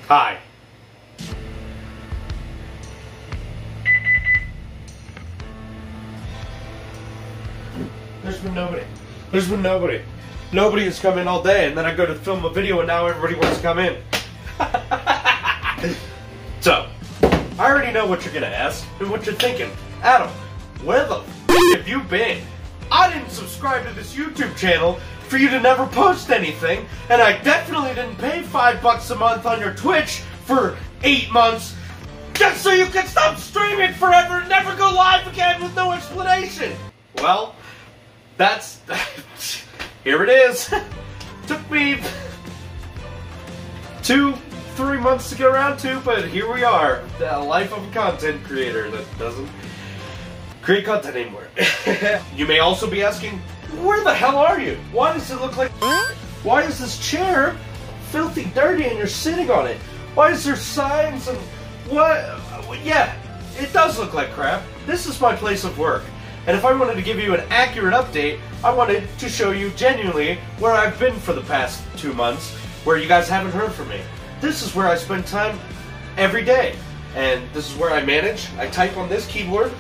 Hi. There's been nobody. There's been nobody. Nobody has come in all day, and then I go to film a video, and now everybody wants to come in. So, I already know what you're gonna ask, and what you're thinking. Adam, where the f have you been? I didn't subscribe to this YouTube channel for you to never post anything, and I definitely didn't pay $5 a month on your Twitch for 8 months just so you could stop streaming forever and never go live again with no explanation. Well, that's... here it is. Took me 2-3 months to get around to, but here we are. The life of a content creator that doesn't create content anymore. You may also be asking, where the hell are you? Why does it look like... Why is this chair filthy dirty and you're sitting on it? Why is there signs and... What? Yeah, it does look like crap. This is my place of work. And if I wanted to give you an accurate update, I wanted to show you genuinely where I've been for the past 2 months, where you guys haven't heard from me. This is where I spend time every day. And this is where I manage. I type on this keyboard.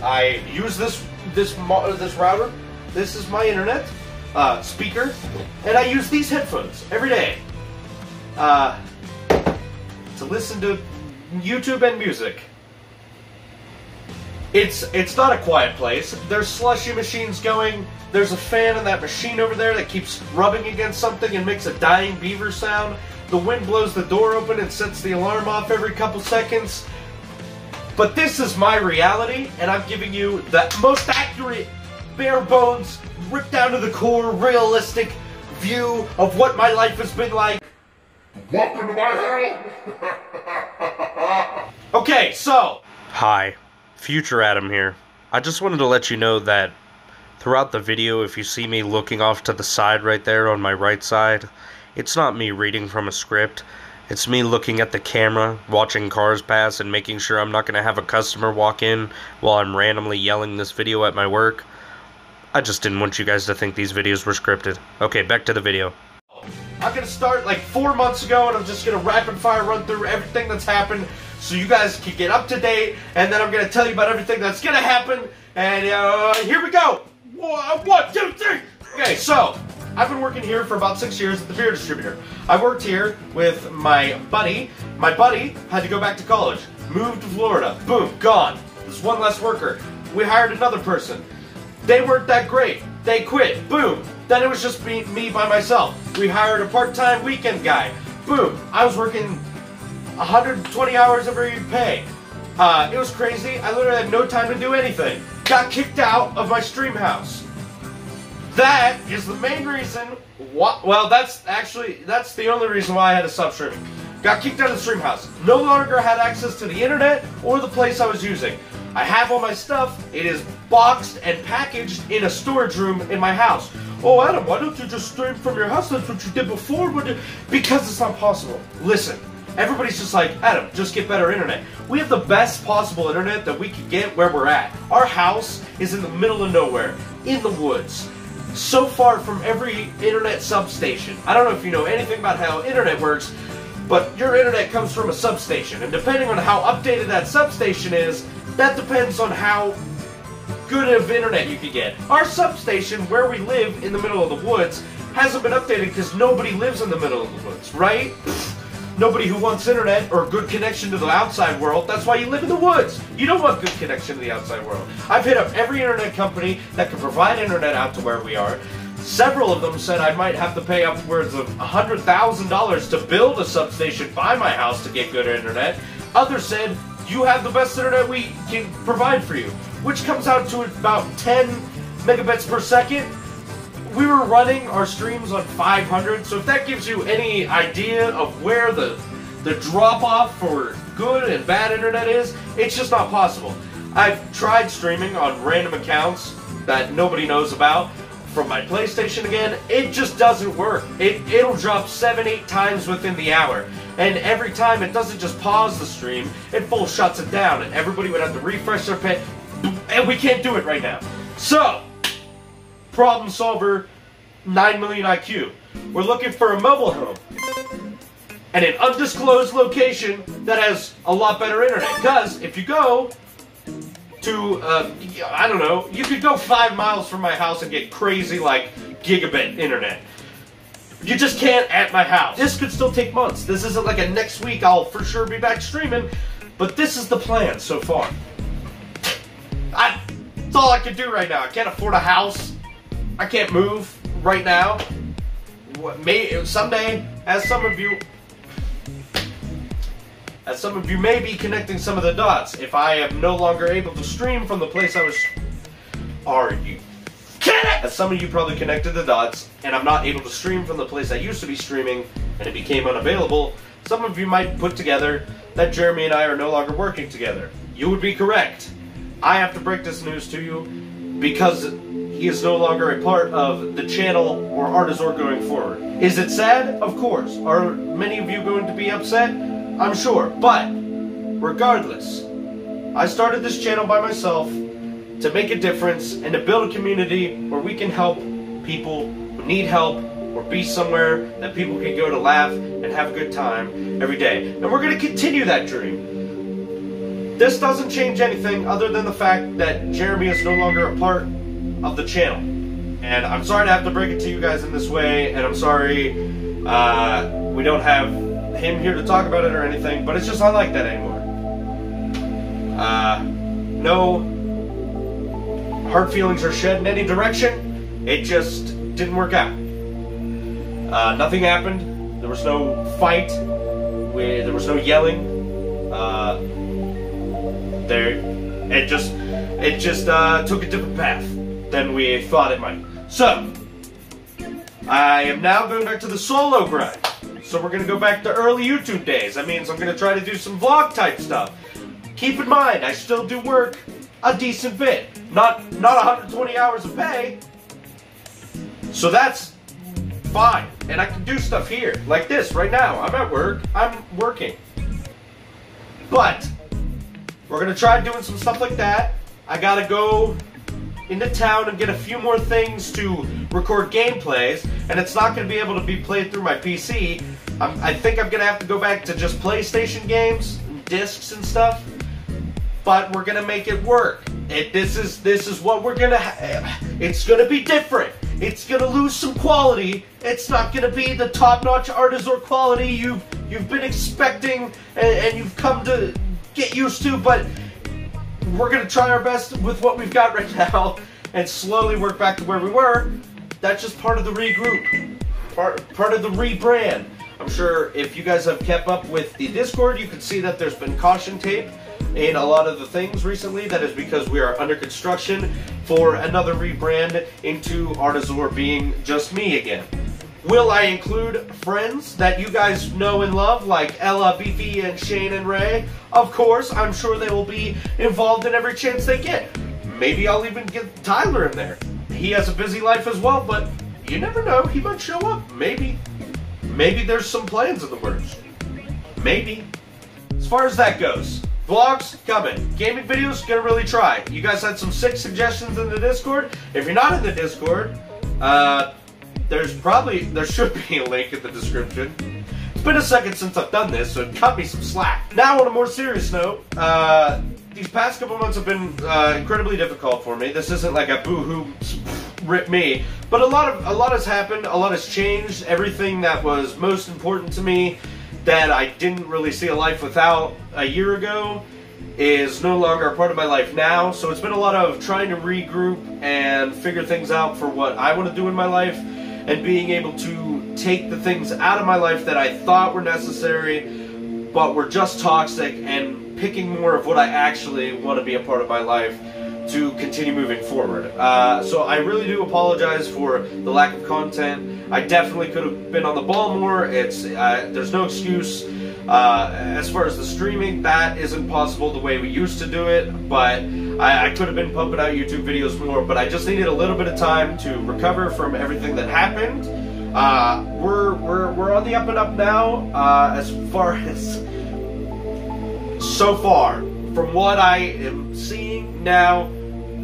I use this router. This is my internet speaker, and I use these headphones every day to listen to YouTube and music. It's not a quiet place. There's slushy machines going. There's a fan in that machine over there that keeps rubbing against something and makes a dying beaver sound. The wind blows the door open and sets the alarm off every couple seconds. But this is my reality, and I'm giving you the most accurate, bare bones, ripped down to the core, realistic view of what my life has been like. Welcome to my hell! Okay, so... Hi, Future Adam here. I just wanted to let you know that throughout the video, if you see me looking off to the side right there on my right side, it's not me reading from a script. It's me looking at the camera, watching cars pass, and making sure I'm not going to have a customer walk in while I'm randomly yelling this video at my work. I just didn't want you guys to think these videos were scripted. Okay, back to the video. I'm going to start like 4 months ago, and I'm just going to rapid fire run through everything that's happened so you guys can get up to date, and then I'm going to tell you about everything that's going to happen, and here we go! 1, 2, 3! Okay, so... I've been working here for about 6 years at the beer distributor. I worked here with my buddy. My buddy had to go back to college. Moved to Florida. Boom, gone. There's one less worker. We hired another person. They weren't that great. They quit. Boom. Then it was just me by myself. We hired a part-time weekend guy. Boom. I was working 120 hours every pay. It was crazy. I literally had no time to do anything. Got kicked out of my stream house. That is the main reason why, well, that's the only reason why I had to stop streaming. Got kicked out of the stream house. No longer had access to the internet or the place I was using. I have all my stuff. It is boxed and packaged in a storage room in my house. Oh, Adam, why don't you just stream from your house? That's what you did before. Because it's not possible. Listen, everybody's just like, Adam, just get better internet. We have the best possible internet that we could get where we're at. Our house is in the middle of nowhere, in the woods. So far from every internet substation. I don't know if you know anything about how internet works, but your internet comes from a substation, and depending on how updated that substation is, that depends on how good of internet you can get. Our substation, where we live in the middle of the woods, hasn't been updated because nobody lives in the middle of the woods, right? Nobody who wants internet or good connection to the outside world. That's why you live in the woods. You don't want good connection to the outside world. I've hit up every internet company that can provide internet out to where we are. Several of them said I might have to pay upwards of $100,000 to build a substation by my house to get good internet. Others said, you have the best internet we can provide for you, which comes out to about 10 megabits per second. We were running our streams on 500, so if that gives you any idea of where the drop-off for good and bad internet is, it's just not possible. I've tried streaming on random accounts that nobody knows about from my PlayStation again. It just doesn't work. It'll drop 7-8 times within the hour. And every time it doesn't just pause the stream, it full shuts it down, and everybody would have to refresh their page, and we can't do it right now. So, problem solver, 9 million IQ. We're looking for a mobile home. and an undisclosed location that has a lot better internet. Because if you go to, I don't know, you could go 5 miles from my house and get crazy, like, gigabit internet. You just can't at my house. This could still take months. This isn't like a next week I'll for sure be back streaming, but this is the plan so far. That's all I can do right now. I can't afford a house. I can't move right now. Someday, as some of you may be connecting some of the dots, if I am no longer able to stream from the place I was... Are you kidding? As some of you probably connected the dots, and I'm not able to stream from the place I used to be streaming, and it became unavailable, some of you might put together that Jeremy and I are no longer working together. You would be correct. I have to break this news to you because he is no longer a part of the channel or Artazor going forward. Is it sad? Of course. Are many of you going to be upset? I'm sure. But, regardless, I started this channel by myself to make a difference and to build a community where we can help people who need help or be somewhere that people can go to laugh and have a good time every day. And we're going to continue that dream. This doesn't change anything other than the fact that Jeremy is no longer a part of the channel. And I'm sorry to have to break it to you guys in this way, and I'm sorry we don't have him here to talk about it or anything, but it's just not like that anymore. No hard feelings are shed in any direction. It just didn't work out. Nothing happened. There was no fight. There was no yelling. It just took a different path than we thought it might. So, I am now going back to the solo grind. So we're going to go back to early YouTube days. That means I'm going to try to do some vlog type stuff. Keep in mind, I still do work a decent bit. Not 120 hours of pay. So that's fine. And I can do stuff here, like this right now. I'm at work. I'm working. But we're going to try doing some stuff like that. I got to go into town and get a few more things to record gameplays, and it's not going to be able to be played through my PC. I think I'm going to have to go back to just PlayStation games, discs and stuff, but we're going to make it work. This is what we're going to it's going to be different. It's going to lose some quality. It's not going to be the top-notch Artazor quality you've been expecting and you've come to get used to, but we're going to try our best with what we've got right now and slowly work back to where we were. That's just part of the regroup, part of the rebrand. I'm sure if you guys have kept up with the Discord, you can see that there's been caution tape in a lot of the things recently. That is because we are under construction for another rebrand into Artazor being just me again. Will I include friends that you guys know and love, like Ella, Beefy, and Shane and Ray? Of course, I'm sure they will be involved in every chance they get. Maybe I'll even get Tyler in there. He has a busy life as well, but you never know, he might show up. Maybe there's some plans in the works. Maybe. As far as that goes, vlogs coming. Gaming videos, gonna really try. You guys had some sick suggestions in the Discord. If you're not in the Discord, there should be a link in the description. It's been a second since I've done this, so cut me some slack. Now, on a more serious note, these past couple months have been incredibly difficult for me. This isn't like a boo-hoo, rip me, but a lot has happened. A lot has changed. Everything that was most important to me, that I didn't really see a life without a year ago, is no longer a part of my life now. So it's been a lot of trying to regroup and figure things out for what I want to do in my life, and being able to take the things out of my life that I thought were necessary but were just toxic, and picking more of what I actually want to be a part of my life to continue moving forward. So I really do apologize for the lack of content. I definitely could have been on the ball more. There's no excuse. As far as the streaming, that isn't possible the way we used to do it, but I could have been pumping out YouTube videos more, but I just needed a little bit of time to recover from everything that happened. We're on the up and up now, as far as so far. From what I am seeing now,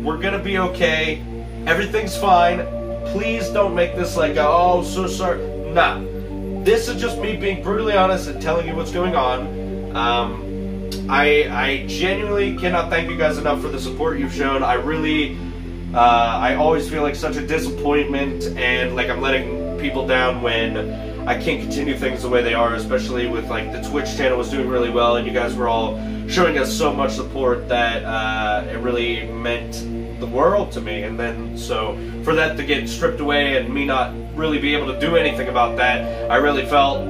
we're gonna be okay. Everything's fine. Please don't make this like, oh, so sorry. Nah. this is just me being brutally honest and telling you what's going on. I genuinely cannot thank you guys enough for the support you've shown. I really, I always feel like such a disappointment and like I'm letting people down when I can't continue things the way they are, especially with like the Twitch channel was doing really well and you guys were all showing us so much support that it really meant the world to me. And then so for that to get stripped away and me not really be able to do anything about that, I really felt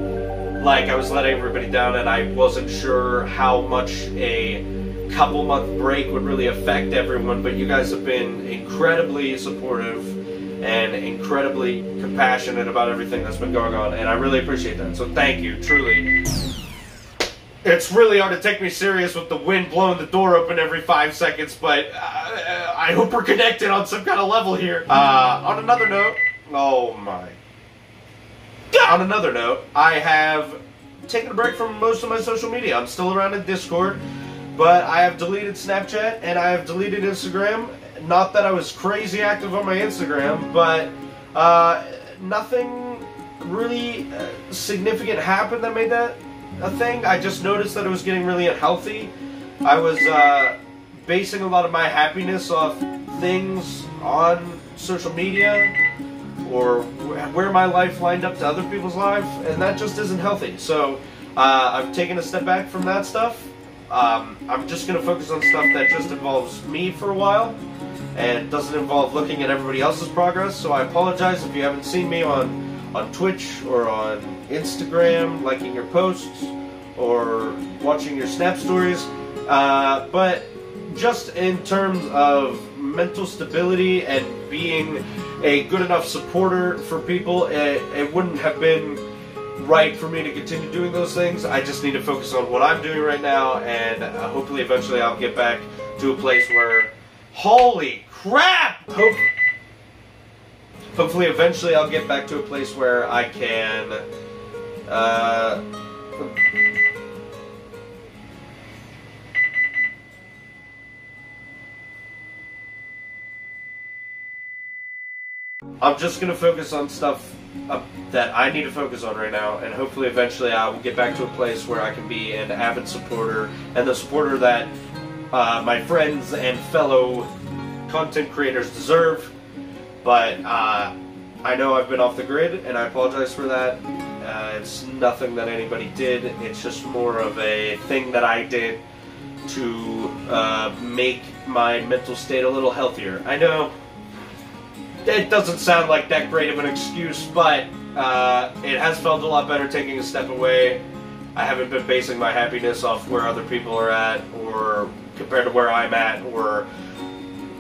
like I was letting everybody down, and I wasn't sure how much a couple month break would really affect everyone, but you guys have been incredibly supportive and incredibly compassionate about everything that's been going on, and I really appreciate that. So thank you, truly. It's really hard to take me serious with the wind blowing the door open every 5 seconds, but I hope we're connected on some kind of level here. On another note, oh my God. On another note, I have taken a break from most of my social media. I'm still around in Discord, but I have deleted Snapchat and I have deleted Instagram. Not that I was crazy active on my Instagram, but nothing really significant happened that made that a thing. I just noticed that it was getting really unhealthy. I was basing a lot of my happiness off things on social media or where my life lined up to other people's lives, and that just isn't healthy. So I've taken a step back from that stuff. I'm just going to focus on stuff that just involves me for a while and doesn't involve looking at everybody else's progress. So I apologize if you haven't seen me on Twitch or on Instagram, liking your posts or watching your Snap stories. But just in terms of mental stability and being a good enough supporter for people, it wouldn't have been right for me to continue doing those things. I just need to focus on what I'm doing right now, and hopefully eventually I'll get back to a place where, holy crap! Hopefully eventually I'll get back to a place where I can I'm just going to focus on stuff that I need to focus on right now, and hopefully eventually I will get back to a place where I can be an avid supporter, and the supporter that my friends and fellow content creators deserve. But I know I've been off the grid, and I apologize for that. It's nothing that anybody did. It's just more of a thing that I did to make my mental state a little healthier. I know it doesn't sound like that great of an excuse, but it has felt a lot better taking a step away. I haven't been basing my happiness off where other people are at, or compared to where I'm at, or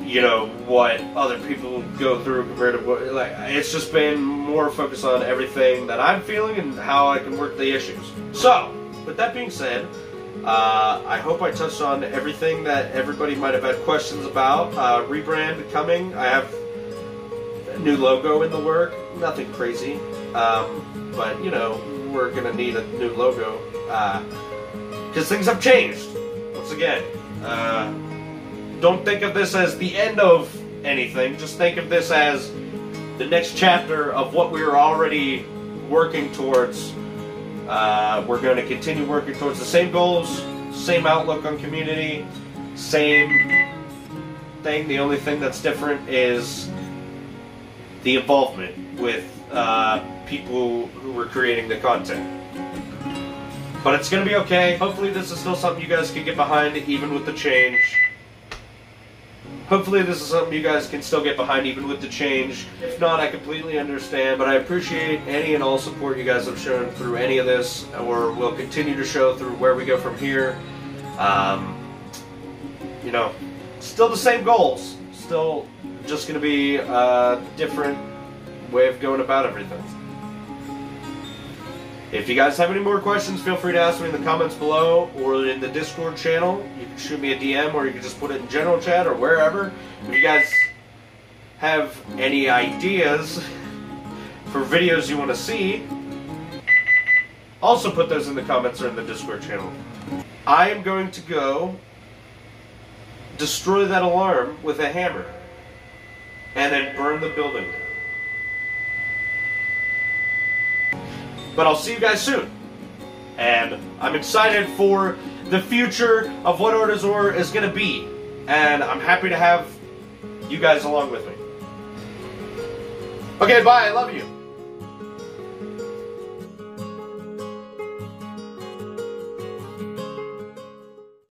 you know, what other people go through compared to what, like, it's just been more focused on everything that I'm feeling and how I can work the issues. So, with that being said, I hope I touched on everything that everybody might have had questions about. Rebrand coming. I have a new logo in the work. Nothing crazy. But, you know, we're going to need a new logo. Because things have changed. Once again. Don't think of this as the end of anything. Just think of this as the next chapter of what we were already working towards. We're going to continue working towards the same goals, same outlook on community, same thing. The only thing that's different is the involvement with people who were creating the content. But it's going to be okay. Hopefully this is still something you guys can get behind, even with the change. Hopefully this is something you guys can still get behind even with the change. If not, I completely understand, but I appreciate any and all support you guys have shown through any of this, or will continue to show through where we go from here. You know, still the same goals. Still just going to be a different way of going about everything. If you guys have any more questions, feel free to ask me in the comments below or in the Discord channel. You can shoot me a DM, or you can just put it in general chat or wherever. If you guys have any ideas for videos you want to see, also put those in the comments or in the Discord channel. I am going to go destroy that alarm with a hammer and then burn the building. But I'll see you guys soon. And I'm excited for the future of what Artazor is going to be. And I'm happy to have you guys along with me. Okay, bye. I love you.